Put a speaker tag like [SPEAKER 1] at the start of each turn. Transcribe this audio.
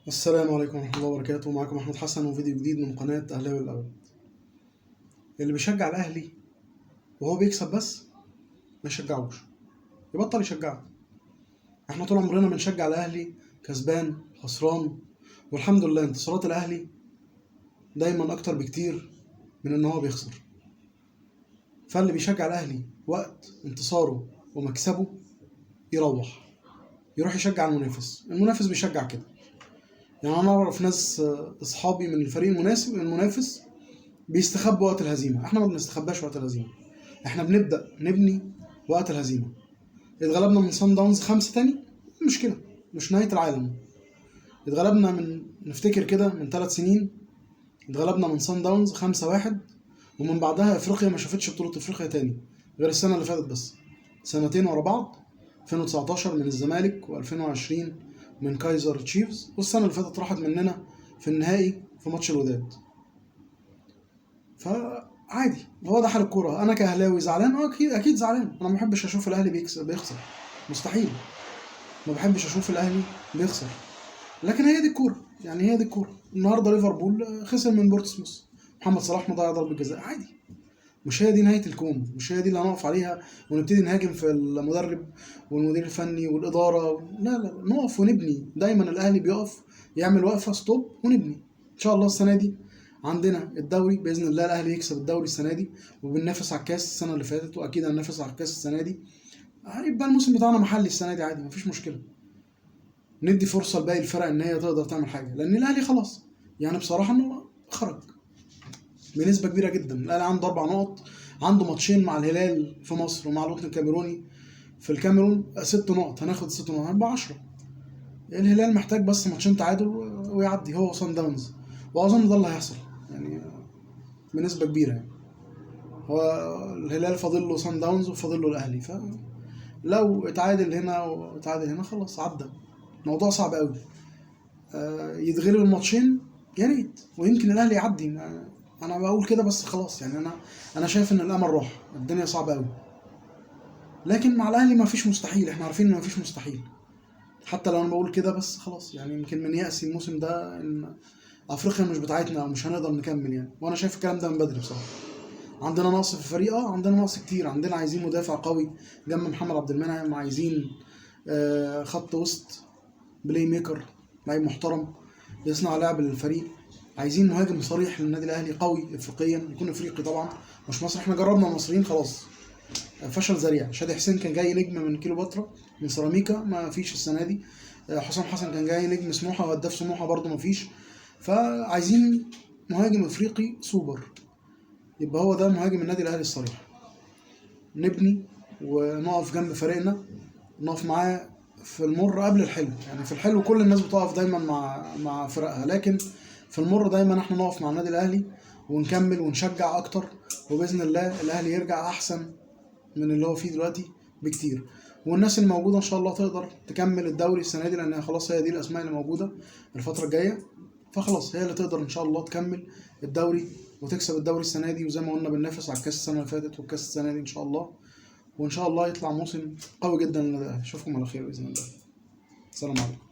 [SPEAKER 1] السلام عليكم ورحمة الله وبركاته. معكم أحمد حسن وفيديو جديد من قناة أهلاوي الأبد. اللي بيشجع الأهلي وهو بيكسب بس ما يشجعوش، يبطل يشجعه. احنا طول عمرنا بنشجع الأهلي كسبان خسران، والحمد لله انتصارات الأهلي دايما أكتر بكتير من إن هو بيخسر. فاللي بيشجع الأهلي وقت انتصاره ومكسبه يروح يشجع المنافس بيشجع كده. يعني أنا أعرف ناس أصحابي من الفريق المنافس بيستخبوا وقت الهزيمة. احنا ما بنستخباش وقت الهزيمة، احنا بنبدأ نبني وقت الهزيمة. اتغلبنا من صن داونز 5 تاني مشكلة، مش نهاية العالم. اتغلبنا نفتكر كده من 3 سنين اتغلبنا من صن داونز 5-1، ومن بعدها افريقيا ما شافتش بطولة افريقيا تاني غير السنة اللي فاتت بس، سنتين ورا بعض، 2019 من الزمالك و2020 من كايزر تشيفز، والسنة اللي فاتت راحت مننا في النهائي في ماتش الوداد. فعادي، هو ده حال الكوره. انا كاهلاوي زعلان، اكيد زعلان. انا ما بحبش اشوف الاهلي بيخسر، مستحيل. ما بحبش اشوف الاهلي بيخسر، لكن هي دي الكوره. يعني هي دي الكوره. النهارده ليفربول خسر من بورتسموث، محمد صلاح مضيع ضربه جزاء، عادي. مش هي دي نهايه الكون، مش هي دي اللي هنقف عليها ونبتدي نهاجم في المدرب والمدير الفني والاداره. لا لا، نقف ونبني. دايما الاهلي بيقف يعمل وقفه ستوب ونبني. ان شاء الله السنه دي عندنا الدوري باذن الله، الاهلي يكسب الدوري السنه دي، وبننافس على الكاس السنه اللي فاتت، واكيد هننافس على الكاس السنه دي. هيبقى الموسم بتاعنا محلي السنه دي عادي، مفيش مشكله. ندي فرصه لباقي الفرق ان هي تقدر تعمل حاجه، لان الاهلي خلاص يعني بصراحه انه خرج بنسبه كبيره جدا. الاهلي عنده 4 نقط، عنده ماتشين مع الهلال في مصر ومع الوطن الكاميروني في الكاميرون 6 نقط، هناخد 6 نقط هنبقى 10. الهلال محتاج بس ماتشين تعادل ويعدي هو وصن داونز، واظن ده اللي هيحصل يعني بنسبه كبيره. يعني هو الهلال فاضل له صن داونز وفاضل له الاهلي، فلو اتعادل هنا واتعادل هنا خلاص عدى. الموضوع صعب قوي. يتغلب الماتشين يا ريت، ويمكن الاهلي يعدي. انا بقول كده بس خلاص. يعني انا شايف ان الامل راح، الدنيا صعبه قوي. لكن مع الاهلي ما فيش مستحيل، احنا عارفين ان ما فيش مستحيل. حتى لو انا بقول كده بس خلاص، يعني يمكن من يأسي الموسم ده ان افريقيا مش بتاعتنا او مش هنقدر نكمل يعني. وانا شايف الكلام ده من بدري بصراحه. عندنا نقص في الفريق، عندنا نقص كتير. عندنا عايزين مدافع قوي جنب محمد عبد المنعم، عايزين خط وسط بلاي ميكر، لعيب محترم يصنع لعب للفريق. عايزين مهاجم صريح للنادي الاهلي قوي افريقيا، يكون افريقي طبعا مش مصري. احنا جربنا المصريين خلاص، فشل ذريع. شادي حسين كان جاي نجم من كيلوباترا من سيراميكا، ما فيش السنه دي. حسام حسن كان جاي نجم سموحه وهداف سموحه، برده ما فيش. فعايزين مهاجم افريقي سوبر، يبقى هو ده مهاجم النادي الاهلي الصريح. نبني ونقف جنب فريقنا، نقف معاه في المر قبل الحلو. يعني في الحلو كل الناس بتقف دايما مع فرقها، لكن في المر دايما احنا نقف مع النادي الاهلي ونكمل ونشجع اكتر، وباذن الله الاهلي يرجع احسن من اللي هو فيه دلوقتي بكتير. والناس اللي موجوده ان شاء الله تقدر تكمل الدوري السنه دي، لان خلاص هي دي الاسماء اللي موجوده الفتره الجايه. فخلاص هي اللي تقدر ان شاء الله تكمل الدوري وتكسب الدوري السنه دي. وزي ما قلنا بننافس على الكاس السنه اللي فاتت والكاس السنه دي ان شاء الله. وان شاء الله يطلع موسم قوي جدا للنادي الاهلي. اشوفكم على خير باذن الله. السلام عليكم.